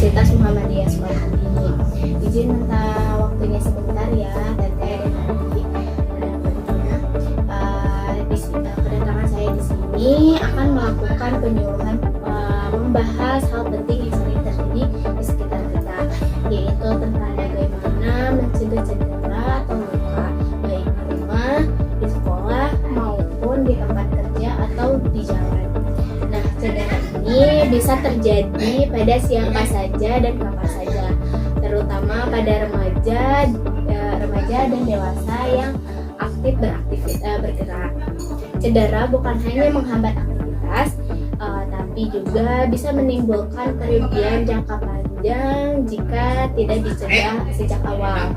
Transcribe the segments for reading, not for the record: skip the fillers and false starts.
Universitas Muhammadiyah Sukabumi. Izin minta waktunya sebentar ya, Teteh dan Adi. Kedatangan saya di sini akan melakukan penyuluhan membahas hal penting yang sering terjadi di sekitar kita, yaitu tentang bagaimana mencegah cedera atau luka baik di rumah, di sekolah maupun di tempat kerja atau di jalan. Nah, cedera ini bisa terjadi pada siapa saja dan kapan saja, terutama pada remaja dan dewasa yang aktif bergerak. Cedera bukan hanya menghambat aktivitas, tapi juga bisa menimbulkan kerugian jangka panjang jika tidak dicegah sejak awal.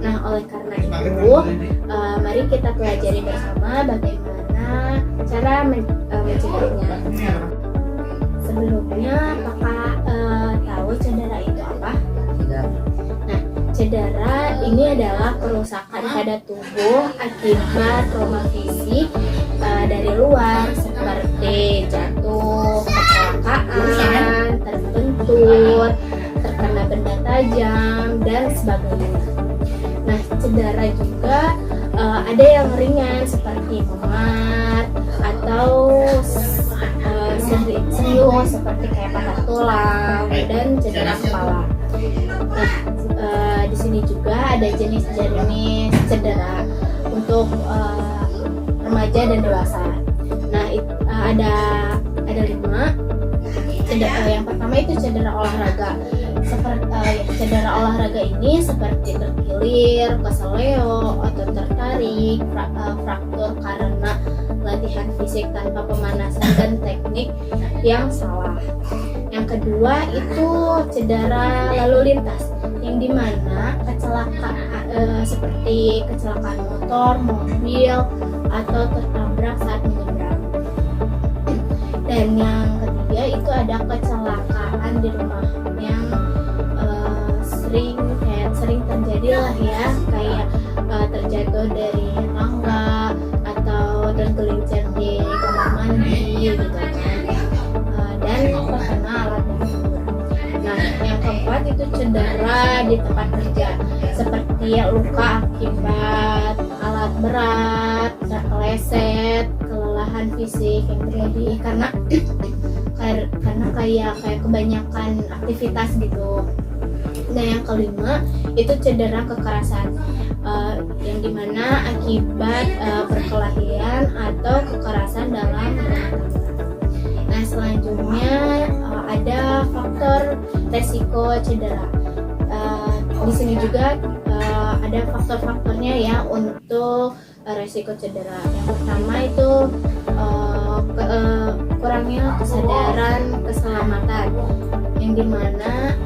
Nah, oleh karena itu, mari kita pelajari bersama bagaimana cara mencegahnya. Sebelumnya, apakah tahu cedera itu apa? Nah, cedera ini adalah kerusakan pada tubuh akibat trauma fisik dari luar seperti jatuh, kecelakaan, terbentur, terkena benda tajam, dan sebagainya. Nah, cedera juga ada yang ringan seperti memar atau serius seperti kayak patah tulang dan cedera kepala. Nah, di sini juga ada jenis-jenis cedera untuk remaja dan dewasa. Nah, ada 5. Yang pertama itu cedera olahraga. Cedera olahraga ini seperti terkilir, keseleo, atau tertarik, fraktur karena latihan fisik tanpa pemanasan dan teknik yang salah. Yang kedua itu cedera lalu lintas, yang dimana seperti kecelakaan motor, mobil, atau tertabrak saat menyeberang. Dan yang ketiga itu ada kecelakaan di rumah yang sering terjadi lah ya, kayak terjatuh dari tangga atau tergelincir di kamar mandi gitu kan, dan terkena alat dapur. Nah, yang keempat itu cedera di tempat kerja seperti luka akibat alat berat, terkeleset, kelelahan fisik yang terjadi karena kayak kebanyakan aktivitas gitu. Nah, yang kelima itu cedera kekerasan, yang dimana akibat perkelahian atau kekerasan dalam rumah tangga. Nah, selanjutnya ada faktor resiko cedera. Di sini juga ada faktor-faktornya ya untuk resiko cedera. Yang pertama itu kurangnya kesadaran keselamatan, yang dimana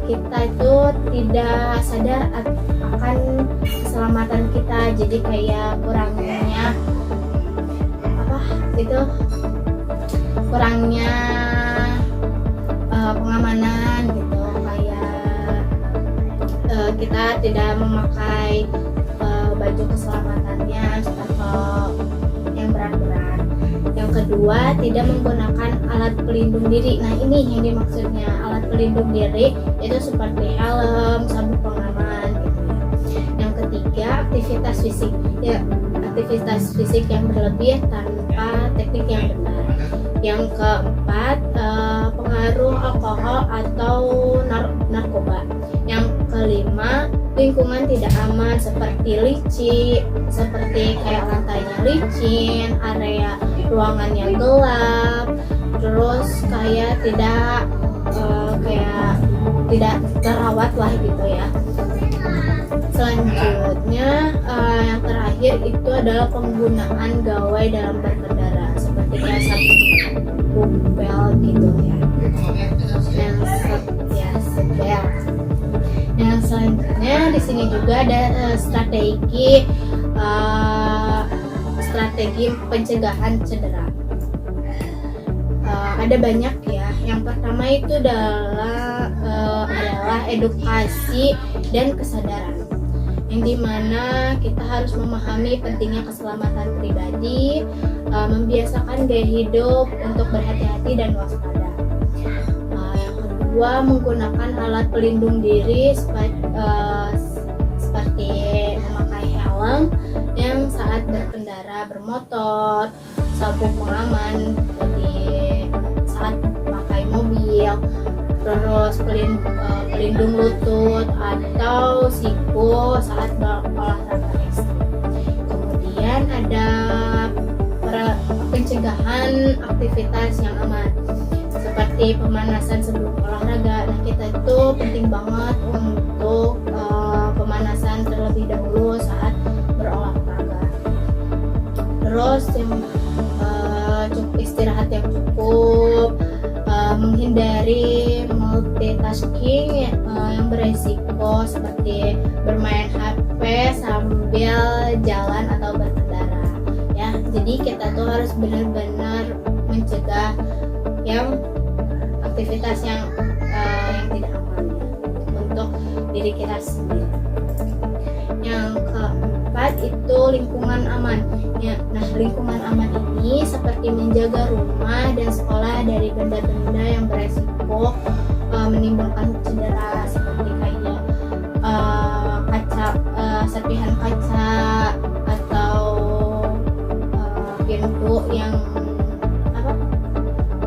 kita itu tidak sadar akan keselamatan kita, jadi kayak kurangnya pengamanan gitu, kayak kita tidak memakai baju keselamatannya atau yang berat-berat. Yang kedua, tidak menggunakan alat pelindung diri. Nah, ini yang dimaksudnya alat pelindung diri itu seperti helm, sabuk pengaman gitu ya. Yang ketiga, aktivitas fisik. Ya, aktivitas fisik yang berlebih tanpa teknik yang benar. Yang keempat, pengaruh alkohol atau narkoba. Yang kelima, lingkungan tidak aman seperti kayak lantainya licin, area ruangan yang gelap, terus kayak tidak terawat lah gitu ya. Selanjutnya yang terakhir itu adalah penggunaan gawai dalam berkendara seperti kayak sabuk belt gitu ya. Yang selanjutnya di sini juga ada strategi pencegahan cedera. Ada banyak ya. Yang pertama itu adalah edukasi dan kesadaran, yang dimana kita harus memahami pentingnya keselamatan pribadi, membiasakan gaya hidup untuk berhati-hati dan waspada. Yang kedua kedua, menggunakan alat pelindung diri seperti memakai helm yang saat berkendara bermotor, sabuk pengaman di saat pakai mobil, terus pelindung lutut atau siku saat berolahraga ekstrim. Kemudian ada pencegahan aktivitas yang aman seperti pemanasan sebelum olahraga. Nah, kita itu penting banget untuk pemanasan terlebih dahulu saat berolahraga. Terus istirahat yang cukup, menghindari multitasking yang beresiko seperti bermain HP sambil jalan atau berkendara. Ya, jadi kita tuh harus benar-benar mencegah yang aktivitas yang tidak aman untuk diri kita sendiri. Yang keempat itu lingkungan aman. Ya, nah, lingkungan aman ini seperti menjaga rumah dan sekolah dari benda-benda yang beresiko menimbulkan cedera seperti kayak serpihan kaca atau pintu yang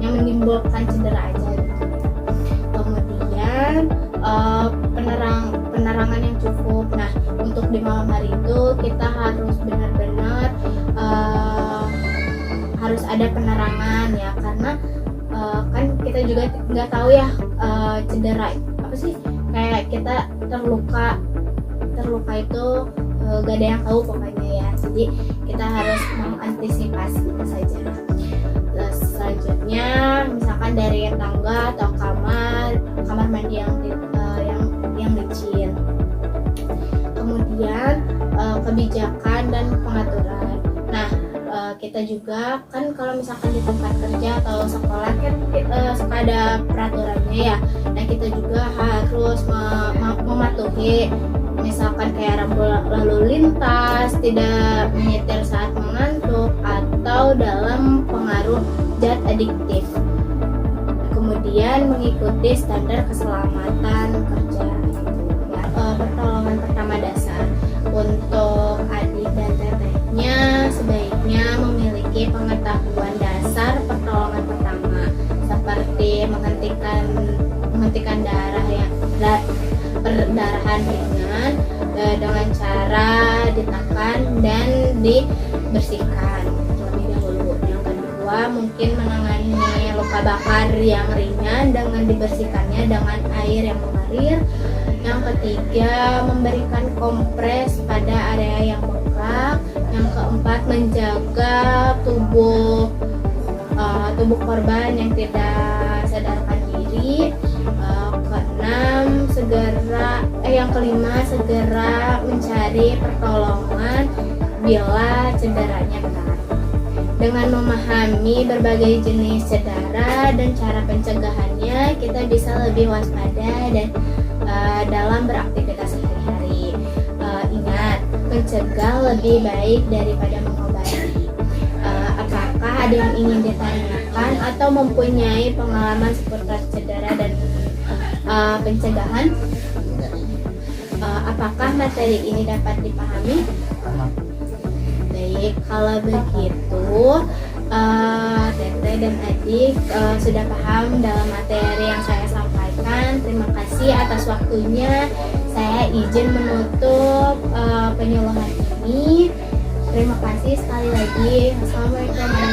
menimbulkan cedera aja gitu. Kemudian penerangan yang cukup. Nah, untuk di malam hari itu kita harus benar-benar harus ada penerangan ya, karena kan kita juga nggak tahu ya cedera apa sih, kayak kita terluka itu gak ada yang tahu pokoknya ya. Jadi kita harus mengantisipasi itu saja. Selanjutnya misalkan dari tangga atau kamar mandi yang licin. Kemudian kebijakan dan pengaturan. Nah, kita juga kan kalau misalkan di tempat kerja atau sekolah kan suka ada peraturannya ya. Nah, kita juga harus mematuhi, misalkan kayak rambu lalu lintas, tidak menyetir saat mengantuk, atau dalam pengaruh zat adiktif. Kemudian mengikuti standar keselamatan kerja. Pertolongan pertama dasar untuk adik dan tetehnya sebaiknya memiliki pengetahuan dasar pertolongan pertama seperti menghentikan perdarahan ringan dengan cara ditekan dan dibersihkan terlebih dahulu. Yang kedua, mungkin menangani luka bakar yang ringan dengan dibersihkannya dengan air yang mengalir. Yang ketiga, memberikan kompres pada area yang bengkak. Yang keempat, menjaga tubuh korban yang tidak sadarkan diri. Yang kelima, segera mencari pertolongan bila cederanya berat. Dengan memahami berbagai jenis cedera dan cara pencegahannya, kita bisa lebih waspada dan dalam beraktivitas sehari-hari. Ingat, mencegah lebih baik daripada mengobati. Apakah ada yang ingin ditanyakan atau mempunyai pengalaman seputar cedera dan pencegahan? Apakah materi ini dapat dipahami? Baik, kalau begitu Teteh dan adik sudah paham dalam materi yang saya sampaikan. Terima kasih atas waktunya. Saya izin menutup penyuluhan ini. Terima kasih sekali lagi. Assalamualaikum warahmatullahi wabarakatuh.